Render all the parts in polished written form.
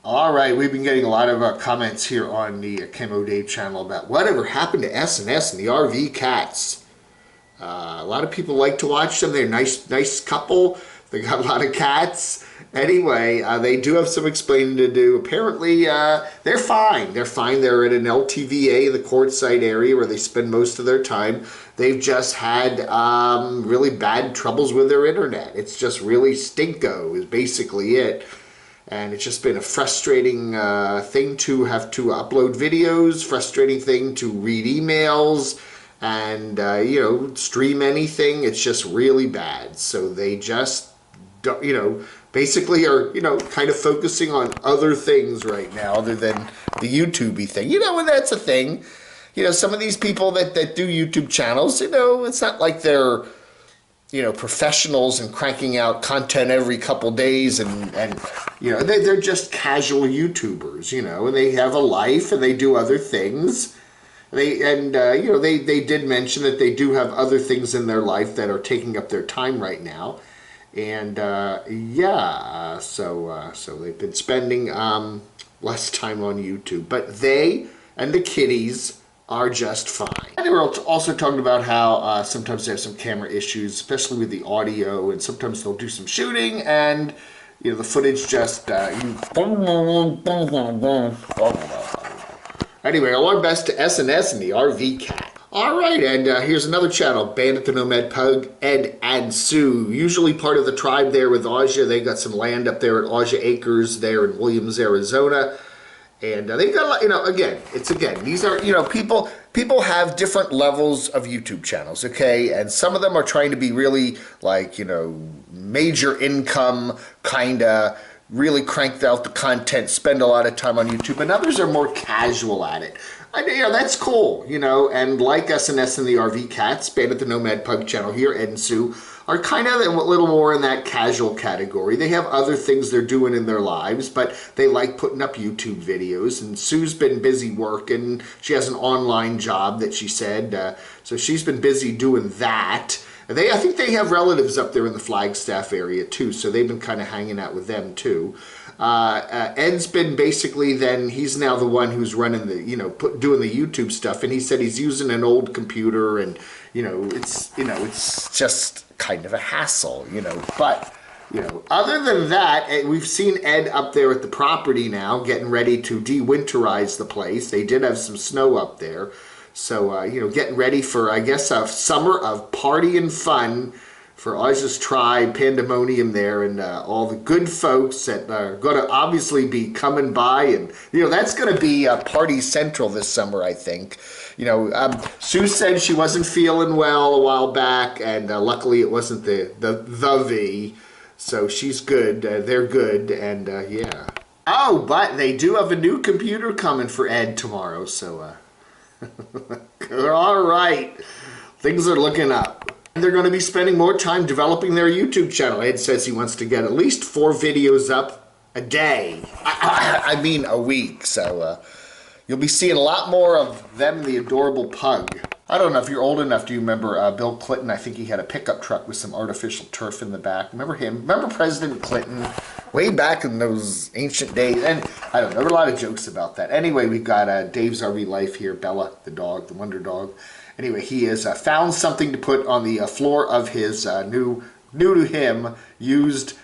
All right, we've been getting a lot of comments here on the Camo Dave channel about whatever happened to S&S and the RV cats. A lot of people like to watch them. They're a nice couple. They got a lot of cats. Anyway, they do have some explaining to do. Apparently, they're fine. They're fine. They're in an LTVA, the courtside area where they spend most of their time. They've just had really bad troubles with their internet. It's just really stinko is basically it. And it's just been a frustrating thing to have to upload videos, frustrating thing to read emails, and stream anything. It's just really bad. So they just don't, basically are, kind of focusing on other things right now other than the YouTube-y thing. And that's a thing. Some of these people that do YouTube channels, it's not like they're professionals and cranking out content every couple days and they're just casual YouTubers, and they have a life and they do other things. They did mention that they do have other things in their life that are taking up their time right now. And so they've been spending less time on YouTube, but they and the kitties are just fine. And they were also talking about how sometimes they have some camera issues, especially with the audio, and sometimes they'll do some shooting and the footage just Anyway, all our best to S&S and the RV cat. All right, and here's another channel, Bandit the Nomad Pug, Ed and Sue. Usually part of the tribe there with Aja. They got some land up there at Aja Acres there in Williams, Arizona. And they've got a lot, these are, people have different levels of YouTube channels, okay? And some of them are trying to be really like, major income, kinda, really cranked out the content, spend a lot of time on YouTube, and others are more casual at it. That's cool, and like S&S and the RV Cats, Bandit the Nomad Pug channel here, Ed and Sue, are kind of a little more in that casual category. They have other things they're doing in their lives, but they like putting up YouTube videos, and Sue's been busy working. She has an online job that she said, so she's been busy doing that. I think they have relatives up there in the Flagstaff area too, so they've been kind of hanging out with them too. Ed's been basically he's now the one who's running the, doing the YouTube stuff, and he said he's using an old computer, and it's just kind of a hassle, but other than that, we've seen Ed up there at the property now getting ready to de-winterize the place. They did have some snow up there. So, getting ready for, I guess, a summer of party and fun for Aja's tribe, pandemonium there, and all the good folks that are going to obviously be coming by. And, that's going to be party central this summer, I think. Sue said she wasn't feeling well a while back, and luckily it wasn't the V. So she's good. They're good, and yeah. Oh, but they do have a new computer coming for Ed tomorrow, so... All right, things are looking up. They're going to be spending more time developing their YouTube channel. Ed says he wants to get at least 4 videos up a day. I mean a week. So you'll be seeing a lot more of them, the adorable pug. I don't know if you're old enough. Do you remember Bill Clinton? I think he had a pickup truck with some artificial turf in the back. Remember him? Remember President Clinton? Way back in those ancient days. And I don't know, there were a lot of jokes about that. Anyway, we've got Dave's RV Life here, Bella, the dog, the wonder dog. Anyway, he has found something to put on the floor of his new to him, used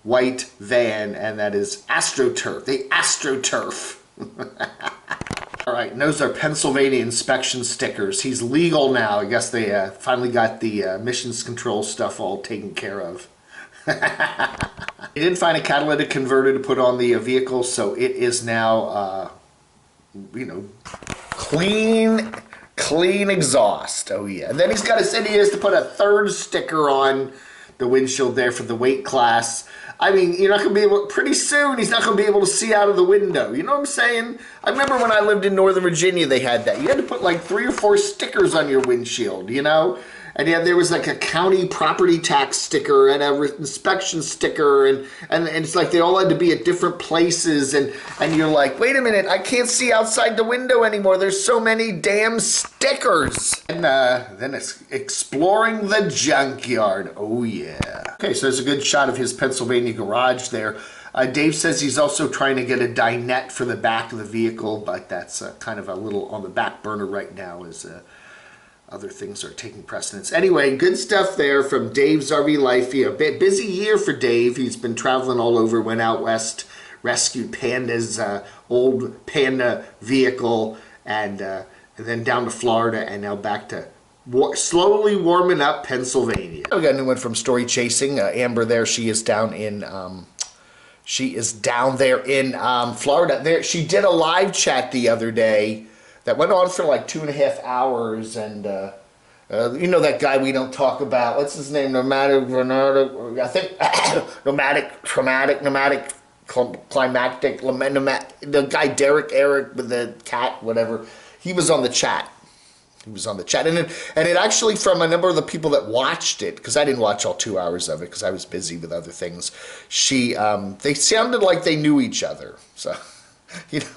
white van, and that is AstroTurf, the AstroTurf. All right, and those are Pennsylvania inspection stickers. He's legal now. I guess they finally got the emissions control stuff all taken care of. He did find a catalytic converter to put on the vehicle, so it is now, clean exhaust. Oh yeah. And then he's got said he has to put a 3rd sticker on the windshield there for the weight class. I mean, you're not going to be able, pretty soon, he's not going to be able to see out of the window. You know what I'm saying? I remember when I lived in Northern Virginia, they had that. You had to put like 3 or 4 stickers on your windshield, And yeah, there was like a county property tax sticker and a inspection sticker, and it's like they all had to be at different places, and you're like, wait a minute, I can't see outside the window anymore. There's so many damn stickers. And then it's exploring the junkyard. Oh yeah. Okay, so there's a good shot of his Pennsylvania garage there. Dave says he's also trying to get a dinette for the back of the vehicle, but that's kind of a little on the back burner right now as other things are taking precedence. Anyway, good stuff there from Dave's RV Life. A bit busy year for Dave. He's been traveling all over, went out west, rescued Panda's old Panda vehicle, and then down to Florida, and now back to slowly warming up Pennsylvania. We got a new one from Story Chasing. Amber there, she is down there in Florida. There, she did a live chat the other day that went on for like 2.5 hours, and you know that guy we don't talk about. What's his name? Nomadic, I think climactic. The guy Eric with the cat, whatever. He was on the chat. He was on the chat, and it actually, from a number of the people that watched it, because I didn't watch all 2 hours of it because I was busy with other things. They sounded like they knew each other. So, you know,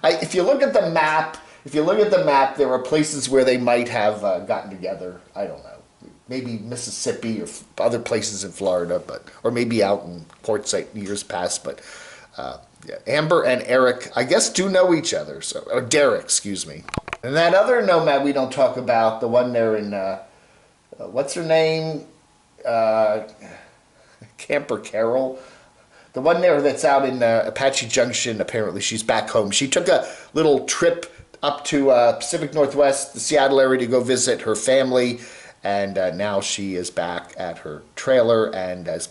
if you look at the map, there are places where they might have gotten together. I don't know, maybe Mississippi or other places in Florida, or maybe out in Quartzsite years past. But yeah, Amber and Eric, I guess, do know each other. So, or Derek, excuse me. And that other nomad we don't talk about, the one there in, what's her name? Camper Carol. The one there that's out in Apache Junction, apparently she's back home. She took a little trip up to Pacific Northwest, the Seattle area, to go visit her family. And now she is back at her trailer and has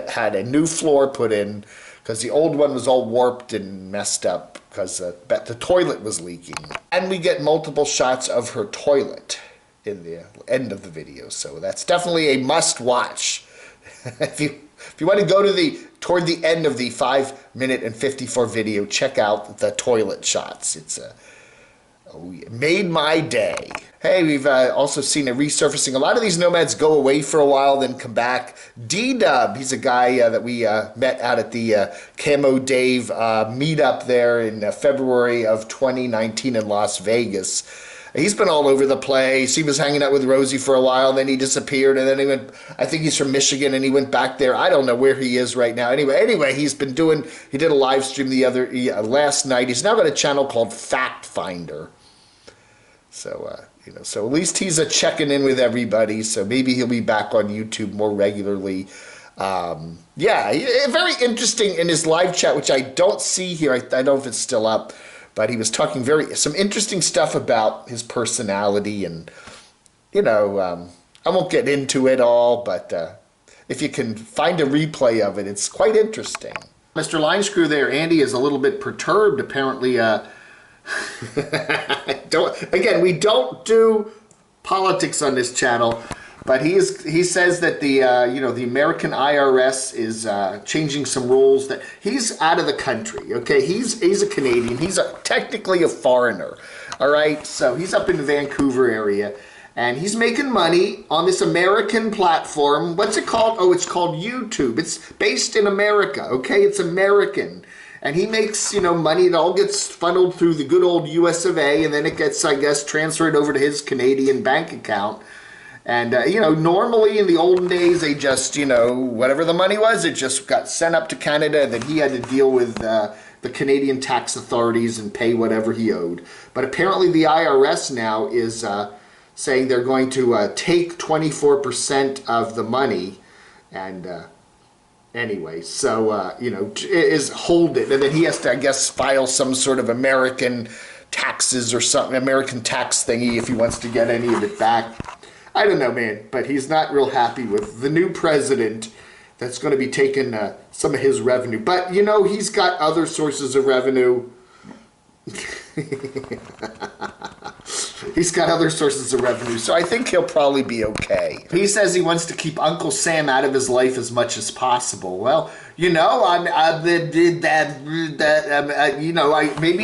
had a new floor put in, because the old one was all warped and messed up because the toilet was leaking. And we get multiple shots of her toilet in the end of the video, so that's definitely a must-watch. If you want to go to toward the end of the 5-minute and 54 video, check out the toilet shots. It's made my day. Hey, we've also seen a resurfacing. A lot of these nomads go away for a while, then come back. D-Dub, he's a guy that we met out at the Camo Dave meetup there in February of 2019 in Las Vegas. He's been all over the place. He was hanging out with Rosie for a while, then he disappeared, and then he went, I think he's from Michigan, and he went back there. I don't know where he is right now. Anyway, he did a live stream last night. He's now got a channel called Fact Finder. So, so at least he's checking in with everybody, so maybe he'll be back on YouTube more regularly. Yeah, very interesting in his live chat, which I don't see here. I don't know if it's still up, but he was talking some interesting stuff about his personality, and, I won't get into it all, but if you can find a replay of it, it's quite interesting. Mr. Line Screw there, Andy, is a little bit perturbed, apparently. Again, we don't do politics on this channel, but he says that the American IRS is changing some rules, that he's out of the country. Okay, he's a Canadian. He's technically a foreigner. All right, so he's up in the Vancouver area, and he's making money on this American platform. What's it called? Oh, it's called YouTube. It's based in America. Okay, it's American. And he makes, money. It all gets funneled through the good old US of A, and then it gets, I guess, transferred over to his Canadian bank account. And, normally in the olden days, they just, whatever the money was, it just got sent up to Canada, and then he had to deal with the Canadian tax authorities and pay whatever he owed. But apparently the IRS now is saying they're going to take 24% of the money, and anyway, so, hold it. And then he has to, I guess, file some sort of American taxes or something, American tax thingy, if he wants to get any of it back. I don't know, man, but he's not real happy with the new president that's going to be taking some of his revenue. But, he's got other sources of revenue. He's got other sources of revenue, so I think he'll probably be okay. He says he wants to keep Uncle Sam out of his life as much as possible. Well, maybe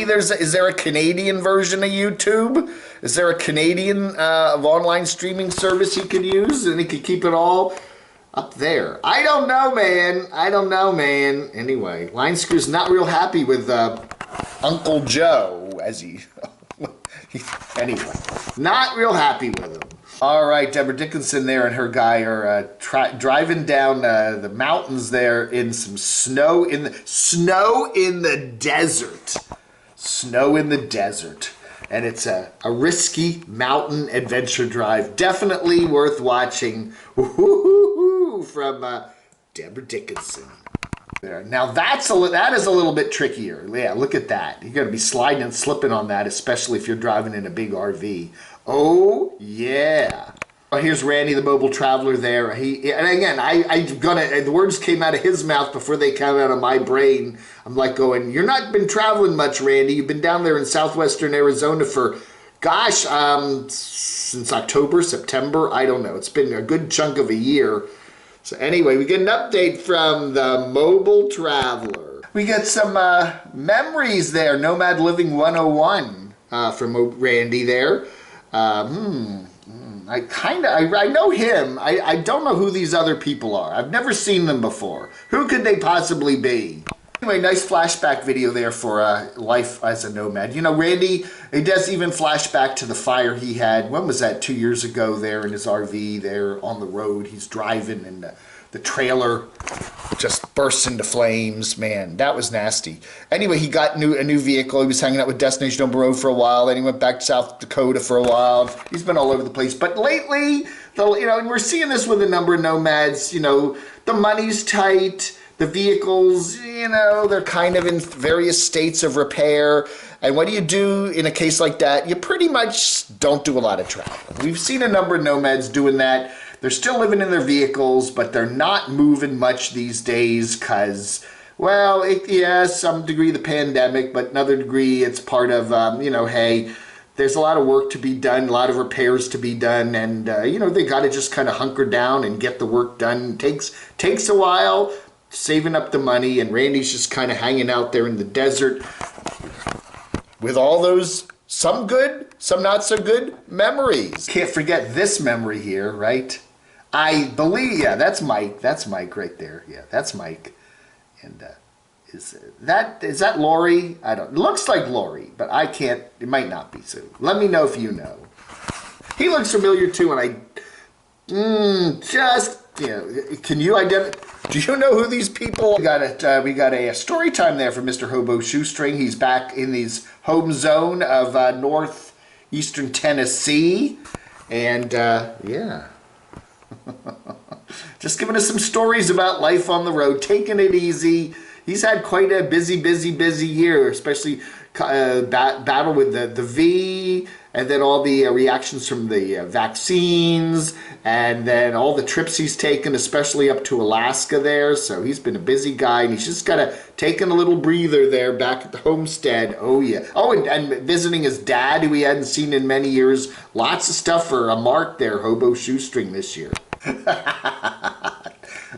is there a Canadian version of YouTube? Is there a Canadian of online streaming service he could use, and he could keep it all up there? I don't know, man. Anyway, Line Screw's not real happy with Uncle Joe, anyway, not real happy with him. All right, Deborah Dickinson there and her guy are driving down the mountains there in some snow in the desert. Snow in the desert. And it's a risky mountain adventure drive. Definitely worth watching. Woo-hoo-hoo-hoo, from Deborah Dickinson. There. Now that is a little bit trickier. Yeah, look at that. You're going to be sliding and slipping on that, especially if you're driving in a big RV. Oh, yeah. Oh, here's Randy, the mobile traveler there. And again, the words came out of his mouth before they came out of my brain. I'm like going, you're not been traveling much, Randy. You've been down there in southwestern Arizona for, gosh, since October, September. I don't know. It's been a good chunk of a year. So anyway, we get an update from the mobile traveler. We get some memories there. Nomad Living 101 from Randy there. I know him. I don't know who these other people are. I've never seen them before. Who could they possibly be? Anyway, nice flashback video there for life as a nomad. You know, Randy, he does even flashback to the fire he had. When was that? 2 years ago there in his RV there on the road. He's driving and the trailer just bursts into flames. Man, that was nasty. Anyway, he got a new vehicle. He was hanging out with Destination on Road for a while. Then he went back to South Dakota for a while. He's been all over the place. But lately, we're seeing this with a number of nomads. You know, the money's tight. The vehicles, you know, they're kind of in various states of repair. And what do you do in a case like that? You pretty much don't do a lot of travel. We've seen a number of nomads doing that. They're still living in their vehicles, but they're not moving much these days because, well, some degree the pandemic, but another degree it's part of, hey, there's a lot of work to be done, a lot of repairs to be done, and, they got to just kind of hunker down and get the work done. It takes a while, saving up the money, and Randy's just kind of hanging out there in the desert with all those, some good, some not so good memories. Can't forget this memory here, right? I believe, yeah, that's Mike. That's Mike right there. Yeah, that's Mike. And is that Lori? It looks like Lori, but I can't, it might not be. So let me know if you know. He looks familiar too, and can you identify? Do you know who these people? We got a story time there for Mr. Hobo Shoestring. He's back in his home zone of northeastern Tennessee, and yeah, just giving us some stories about life on the road, taking it easy. He's had quite a busy year, especially battle with the V, and then all the reactions from the vaccines, and then all the trips he's taken, especially up to Alaska there. So he's been a busy guy, and he's just taken a little breather there back at the homestead. Oh, yeah. Oh, and visiting his dad, who he hadn't seen in many years. Lots of stuff for Mark there, Hobo Shoestring, this year.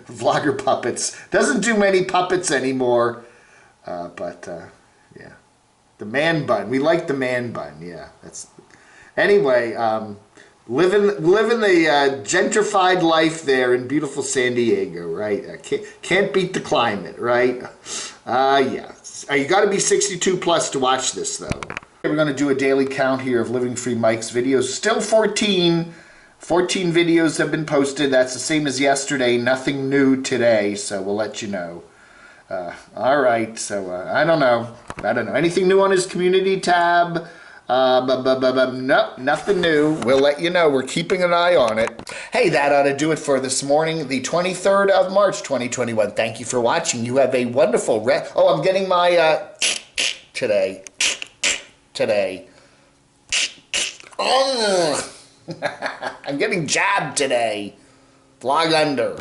Vlogger puppets. Doesn't do many puppets anymore, but yeah. The man bun. We like the man bun. Yeah, that's. Anyway, living the gentrified life there in beautiful San Diego, right? Can't beat the climate, right? Yeah. You got to be 62 plus to watch this, though. We're going to do a daily count here of Living Free Mike's videos. Still 14. 14 videos have been posted. That's the same as yesterday. Nothing new today, so we'll let you know. All right, so I don't know. Anything new on his community tab? Nope, nothing new. We'll let you know. We're keeping an eye on it. Hey, that ought to do it for this morning, the 23rd of March, 2021. Thank you for watching. You have a wonderful I'm getting my today. Oh. I'm getting jabbed today. Vlog under.